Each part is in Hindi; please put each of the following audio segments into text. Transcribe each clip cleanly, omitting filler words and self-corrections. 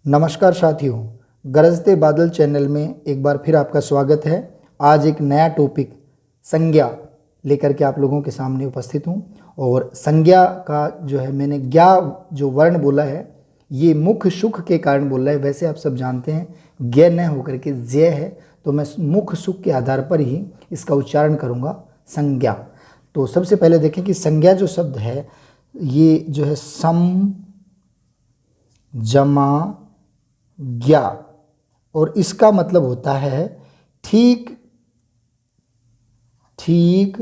नमस्कार साथियों, गरजते बादल चैनल में एक बार फिर आपका स्वागत है। आज एक नया टॉपिक संज्ञा लेकर के आप लोगों के सामने उपस्थित हूँ। और संज्ञा का जो है, मैंने ज्ञा जो वर्ण बोला है ये मुख सुख के कारण बोला है। वैसे आप सब जानते हैं ज्ञ न होकर के ज्य है, तो मैं मुख सुख के आधार पर ही इसका उच्चारण करूँगा संज्ञा। तो सबसे पहले देखें कि संज्ञा जो शब्द है ये जो है सम जमा ज्ञा, और इसका मतलब होता है ठीक ठीक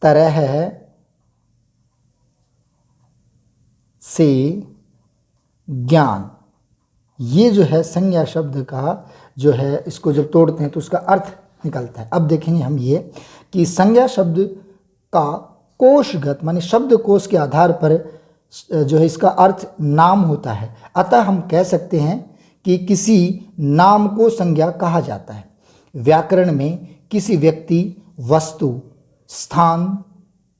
तरह से ज्ञान। ये जो है संज्ञा शब्द का जो है, इसको जब तोड़ते हैं तो उसका अर्थ निकलता है। अब देखेंगे हम ये कि संज्ञा शब्द का कोशगत माने शब्द कोश के आधार पर जो है इसका अर्थ नाम होता है। अतः हम कह सकते हैं कि किसी नाम को संज्ञा कहा जाता है। व्याकरण में किसी व्यक्ति, वस्तु, स्थान,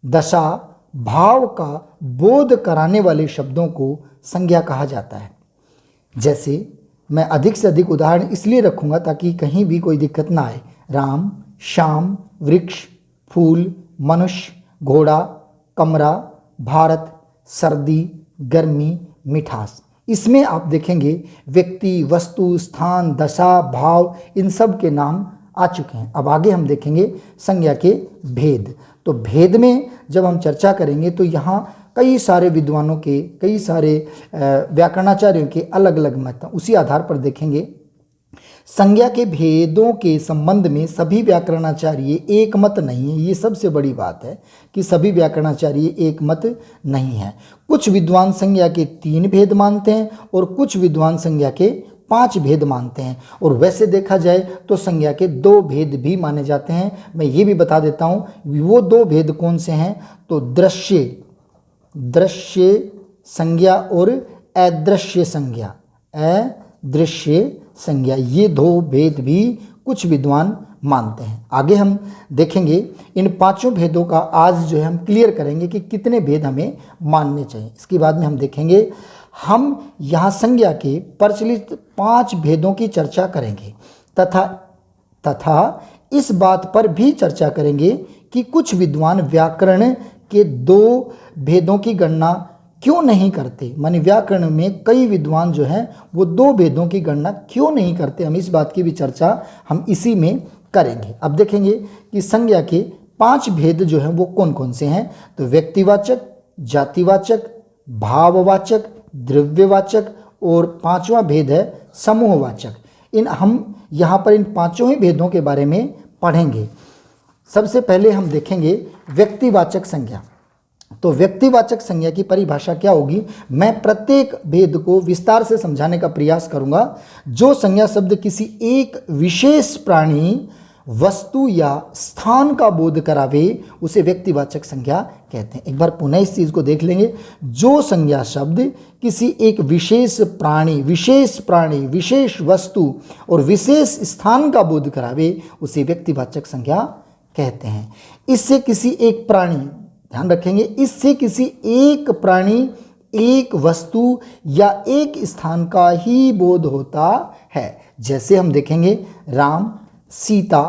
दशा, भाव का बोध कराने वाले शब्दों को संज्ञा कहा जाता है। जैसे मैं अधिक से अधिक उदाहरण इसलिए रखूंगा ताकि कहीं भी कोई दिक्कत ना आए। राम, श्याम, वृक्ष, फूल, मनुष्य, घोड़ा, कमरा, भारत, सर्दी, गर्मी, मिठास। इसमें आप देखेंगे व्यक्ति, वस्तु, स्थान, दशा, भाव, इन सब के नाम आ चुके हैं। अब आगे हम देखेंगे संज्ञा के भेद। तो भेद में जब हम चर्चा करेंगे तो यहाँ कई सारे विद्वानों के, कई सारे व्याकरणाचार्यों के अलग अलग मत, उसी आधार पर देखेंगे। संज्ञा के भेदों के संबंध में सभी व्याकरणाचार्य एक मत नहीं है। ये सबसे बड़ी बात है कि सभी व्याकरणाचार्य एक मत नहीं है। कुछ विद्वान संज्ञा के 3 भेद मानते हैं और कुछ विद्वान संज्ञा के 5 भेद मानते हैं। और वैसे देखा जाए तो संज्ञा के 2 भेद भी माने जाते हैं। मैं ये भी बता देता हूँ वो 2 भेद कौन से हैं। तो दृश्य संज्ञा और अदृश्य संज्ञा, अदृश्य संज्ञा, ये 2 भेद भी कुछ विद्वान मानते हैं। आगे हम देखेंगे इन 5 भेदों का आज जो है हम क्लियर करेंगे कि कितने भेद हमें मानने चाहिए। इसके बाद में हम देखेंगे, हम यहाँ संज्ञा के प्रचलित 5 भेदों की चर्चा करेंगे तथा इस बात पर भी चर्चा करेंगे कि कुछ विद्वान व्याकरण के 2 भेदों की गणना क्यों नहीं करते। माने व्याकरण में कई विद्वान जो हैं वो 2 भेदों की गणना क्यों नहीं करते। हम इस बात की भी चर्चा हम इसी में करेंगे। अब देखेंगे कि संज्ञा के 5 भेद जो हैं वो कौन कौन से हैं। तो व्यक्तिवाचक, जातिवाचक, भाववाचक, द्रव्यवाचक और 5वां भेद है समूहवाचक। हम यहाँ पर इन 5 ही भेदों के बारे में पढ़ेंगे। सबसे पहले हम देखेंगे व्यक्तिवाचक संज्ञा। तो व्यक्तिवाचक संज्ञा की परिभाषा क्या होगी, मैं प्रत्येक भेद को विस्तार से समझाने का प्रयास करूंगा। जो संज्ञा शब्द किसी एक विशेष प्राणी, वस्तु या स्थान का बोध करावे उसे व्यक्तिवाचक संज्ञा कहते हैं। एक बार पुनः इस चीज को देख लेंगे। जो संज्ञा शब्द किसी एक विशेष प्राणी, विशेष वस्तु और विशेष स्थान का बोध करावे उसे व्यक्तिवाचक संज्ञा कहते हैं। इससे किसी एक प्राणी, ध्यान रखेंगे, इससे किसी एक प्राणी, एक वस्तु या एक स्थान का ही बोध होता है। जैसे हम देखेंगे राम, सीता,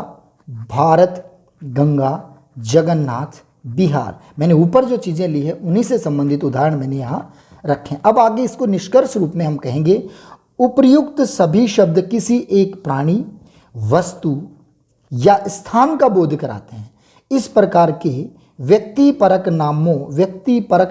भारत, गंगा, जगन्नाथ, बिहार। मैंने ऊपर जो चीज़ें ली है उन्हीं से संबंधित उदाहरण मैंने यहाँ रखे। अब आगे इसको निष्कर्ष रूप में हम कहेंगे, उपर्युक्त सभी शब्द किसी एक प्राणी, वस्तु या स्थान का बोध कराते हैं। इस प्रकार के व्यक्तिपरक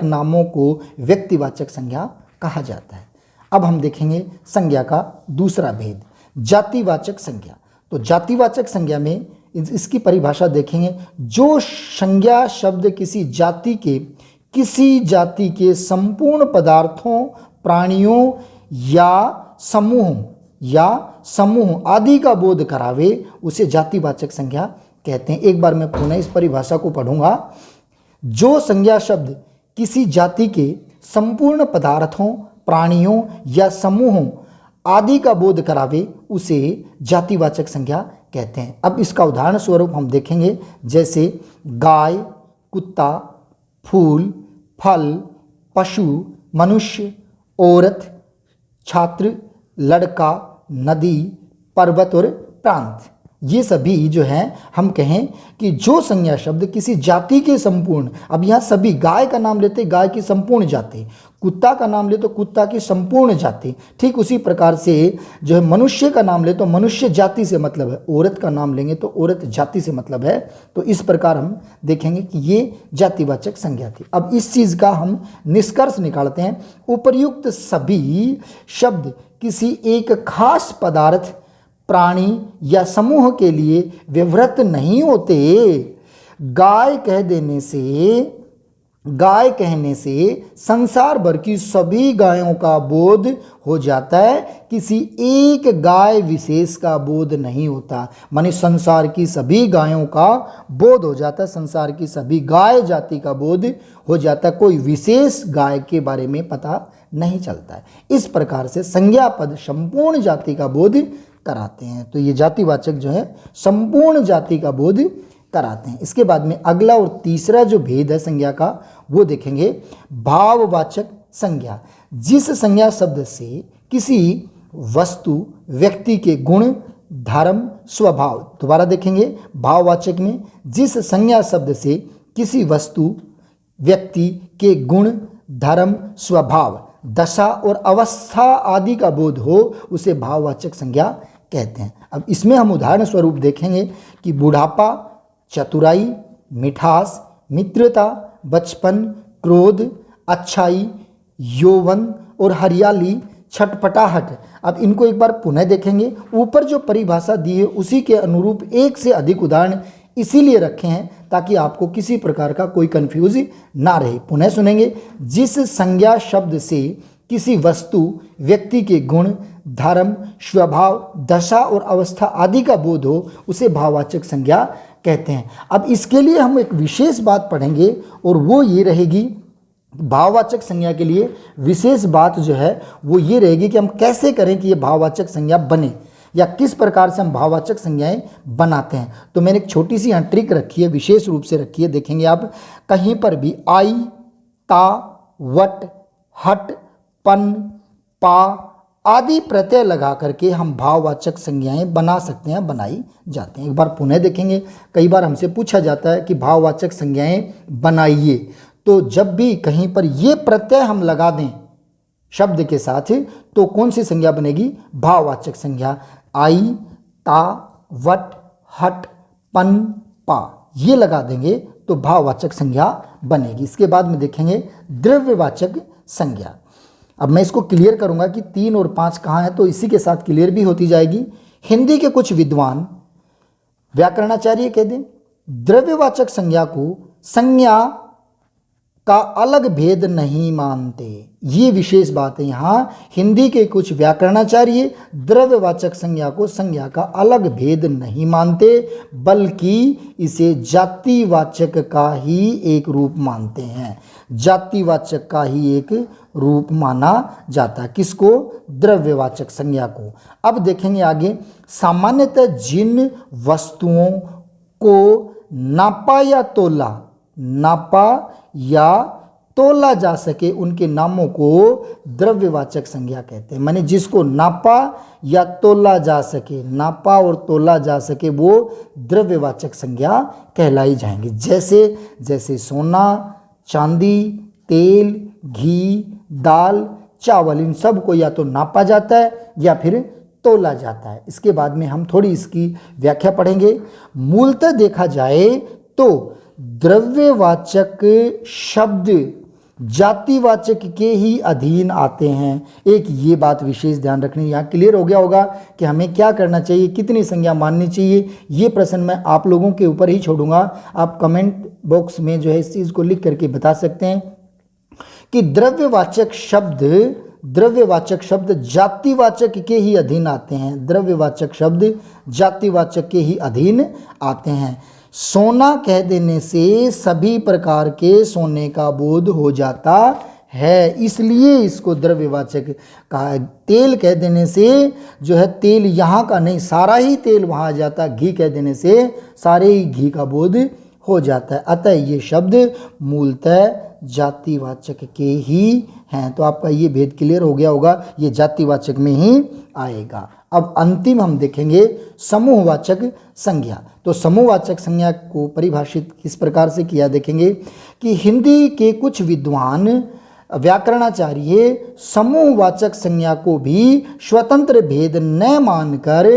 नामों को व्यक्तिवाचक संज्ञा कहा जाता है। अब हम देखेंगे संज्ञा का दूसरा भेद, जातिवाचक संज्ञा। तो जातिवाचक संज्ञा में इसकी परिभाषा देखेंगे, जो संज्ञा शब्द किसी जाति के संपूर्ण पदार्थों, प्राणियों या समूह आदि का बोध करावे उसे जातिवाचक संज्ञा कहते हैं। एक बार मैं पुनः इस परिभाषा को पढ़ूंगा। जो संज्ञा शब्द किसी जाति के संपूर्ण पदार्थों, प्राणियों या समूहों आदि का बोध करावे उसे जातिवाचक संज्ञा कहते हैं। अब इसका उदाहरण स्वरूप हम देखेंगे, जैसे गाय, कुत्ता, फूल, फल, पशु, मनुष्य, औरत, छात्र, लड़का, नदी, पर्वत और प्रांत, ये सभी जो हैं हम कहें कि जो संज्ञा शब्द किसी जाति के संपूर्ण, अब यहाँ सभी, गाय का नाम लेते गाय की संपूर्ण जाति, कुत्ता का नाम ले तो कुत्ता की संपूर्ण जाति, ठीक उसी प्रकार से जो है मनुष्य का नाम ले तो मनुष्य जाति से मतलब है, औरत का नाम लेंगे तो औरत जाति से मतलब है। तो इस प्रकार हम देखेंगे कि ये जातिवाचक संज्ञा थी। अब इस चीज़ का हम निष्कर्ष निकालते हैं। उपर्युक्त सभी शब्द किसी एक खास पदार्थ, प्राणी या समूह के लिए विवृत नहीं होते। गाय कहने से संसार भर की सभी गायों का बोध हो जाता है, किसी एक गाय विशेष का बोध नहीं होता। माने संसार की सभी गायों का बोध हो जाता है, संसार की सभी गाय जाति का बोध हो जाता है, कोई विशेष गाय के बारे में पता नहीं चलता है। इस प्रकार से संज्ञा पद संपूर्ण जाति का बोध कराते हैं। तो ये जातिवाचक जो है संपूर्ण जाति का बोध कराते हैं। इसके बाद में अगला और तीसरा जो भेद है संज्ञा का वो देखेंगे, भाववाचक संज्ञा। जिस संज्ञा शब्द से किसी वस्तु, व्यक्ति के गुण, धर्म, स्वभाव, दोबारा देखेंगे, भाववाचक में जिस संज्ञा शब्द से किसी वस्तु, व्यक्ति के गुण, धर्म, स्वभाव, दशा और अवस्था आदि का बोध हो उसे भाववाचक संज्ञा कहते हैं। अब इसमें हम उदाहरण स्वरूप देखेंगे कि बुढ़ापा, चतुराई, मिठास, मित्रता, बचपन, क्रोध, अच्छाई, यौवन और हरियाली, छटपटाहट। अब इनको एक बार पुनः देखेंगे। ऊपर जो परिभाषा दी है उसी के अनुरूप एक से अधिक उदाहरण इसीलिए रखे हैं ताकि आपको किसी प्रकार का कोई कंफ्यूज ना रहे। पुनः सुनेंगे। जिस संज्ञा शब्द से किसी वस्तु, व्यक्ति के गुण, धर्म, स्वभाव, दशा और अवस्था आदि का बोध हो उसे भाववाचक संज्ञा कहते हैं। अब इसके लिए हम एक विशेष बात पढ़ेंगे और वो ये रहेगी, भाववाचक संज्ञा के लिए विशेष बात जो है वो ये रहेगी कि हम कैसे करें कि ये भाववाचक संज्ञा बने या किस प्रकार से हम भाववाचक संज्ञाएं बनाते हैं। तो मैंने एक छोटी सी यहाँ ट्रिक रखी है, विशेष रूप से रखी है। देखेंगे आप कहीं पर भी आई, ता, वट, हट, पन, पा आदि प्रत्यय लगा करके हम भाववाचक संज्ञाएं बना सकते हैं, बनाई जाते हैं। एक बार पुनः देखेंगे। कई बार हमसे पूछा जाता है कि भाववाचक संज्ञाएं बनाइए, तो जब भी कहीं पर ये प्रत्यय हम लगा दें शब्द के साथ तो कौन सी संज्ञा बनेगी? भाववाचक संज्ञा। आई, ता, वट, हट, पन, पा ये लगा देंगे तो भाववाचक संज्ञा बनेगी। इसके बाद में देखेंगे द्रव्यवाचक संज्ञा। अब मैं इसको क्लियर करूंगा कि 3 और 5 कहाँ है, तो इसी के साथ क्लियर भी होती जाएगी। हिंदी के कुछ विद्वान व्याकरणाचार्य कह दें द्रव्यवाचक संज्ञा को संज्ञा का अलग भेद नहीं मानते। ये विशेष बात है। यहाँ हिंदी के कुछ व्याकरणाचार्य द्रव्यवाचक संज्ञा को संज्ञा का अलग भेद नहीं मानते, बल्कि इसे जातिवाचक का ही एक रूप मानते हैं। जातिवाचक का ही एक रूप माना जाता है। किसको? द्रव्यवाचक संज्ञा को। अब देखेंगे आगे। सामान्यतः जिन वस्तुओं को नापा या तोला जा सके उनके नामों को द्रव्यवाचक संज्ञा कहते हैं। माने जिसको नापा या तोला जा सके, नापा और तोला जा सके वो द्रव्यवाचक संज्ञा कहलाई जाएंगे। जैसे सोना, चांदी, तेल, घी, दाल, चावल, इन सब को या तो नापा जाता है या फिर तोला जाता है। इसके बाद में हम थोड़ी इसकी व्याख्या पढ़ेंगे। मूलतः देखा जाए तो द्रव्यवाचक शब्द जातिवाचक के ही अधीन आते हैं। एक ये बात विशेष ध्यान रखनी। यहाँ क्लियर हो गया होगा कि हमें क्या करना चाहिए, कितनी संज्ञा माननी चाहिए। ये प्रश्न मैं आप लोगों के ऊपर ही छोड़ूंगा। आप कमेंट बॉक्स में जो है इस चीज़ को लिख करके बता सकते हैं कि द्रव्यवाचक शब्द जातिवाचक के ही अधीन आते हैं। द्रव्यवाचक शब्द जातिवाचक के ही अधीन आते हैं। सोना कह देने से सभी प्रकार के सोने का बोध हो जाता है, इसलिए इसको द्रव्यवाचक कहा है। तेल कह देने से जो है तेल यहाँ का नहीं, सारा ही तेल वहाँ आ जाता। घी कह देने से सारे ही घी का बोध हो जाता है। अतः ये शब्द मूलतः जातिवाचक के ही हैं। तो आपका ये भेद क्लियर हो गया होगा, ये जातिवाचक में ही आएगा। अब अंतिम हम देखेंगे समूहवाचक संज्ञा। तो समूहवाचक संज्ञा को परिभाषित किस प्रकार से किया देखेंगे कि हिंदी के कुछ विद्वान व्याकरणाचार्य समूहवाचक संज्ञा को भी स्वतंत्र भेद न मानकर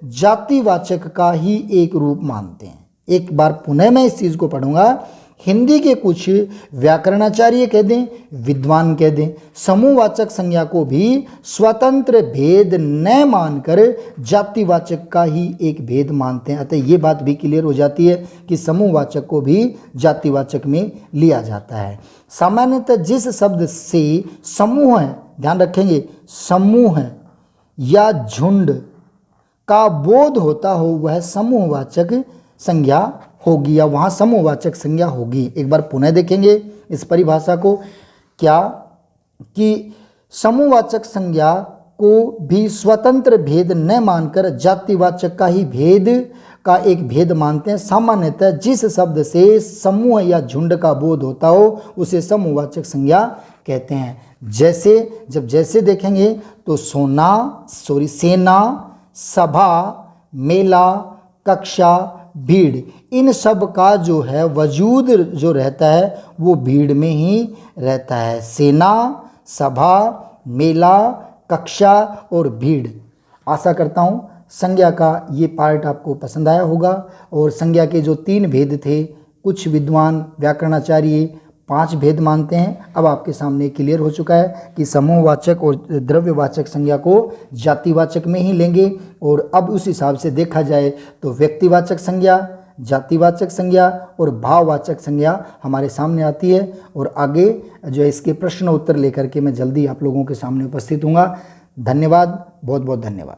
जातिवाचक का ही एक रूप मानते हैं। एक बार पुनः मैं इस चीज को पढ़ूंगा। हिंदी के कुछ व्याकरणाचार्य कह दें, विद्वान कह दें, समूहवाचक संज्ञा को भी स्वतंत्र भेद न मानकर जातिवाचक का ही एक भेद मानते हैं। अतः ये बात भी क्लियर हो जाती है कि समूहवाचक को भी जातिवाचक में लिया जाता है। सामान्यतः जिस शब्द से समूह है, ध्यान रखेंगे, समूह या झुंड का बोध होता हो वह समूहवाचक संज्ञा होगी या वहाँ समूहवाचक संज्ञा होगी। एक बार पुनः देखेंगे इस परिभाषा को, क्या कि समूहवाचक संज्ञा को भी स्वतंत्र भेद न मानकर जातिवाचक का ही भेद का एक भेद मानते हैं। सामान्यतः जिस शब्द से समूह या झुंड का बोध होता हो उसे समूहवाचक संज्ञा कहते हैं। जैसे देखेंगे तो सेना, सभा, मेला, कक्षा, भीड़, इन सब का जो है वजूद जो रहता है वो भीड़ में ही रहता है। सेना, सभा, मेला, कक्षा और भीड़। आशा करता हूँ संज्ञा का ये पार्ट आपको पसंद आया होगा। और संज्ञा के जो 3 भेद थे, कुछ विद्वान व्याकरणाचार्य 5 भेद मानते हैं। अब आपके सामने क्लियर हो चुका है कि समूहवाचक और द्रव्यवाचक संज्ञा को जातिवाचक में ही लेंगे। और अब उस हिसाब से देखा जाए तो व्यक्तिवाचक संज्ञा, जातिवाचक संज्ञा और भाववाचक संज्ञा हमारे सामने आती है। और आगे जो है इसके प्रश्न उत्तर लेकर के मैं जल्दी आप लोगों के सामने उपस्थित हूँगा। धन्यवाद, बहुत बहुत धन्यवाद।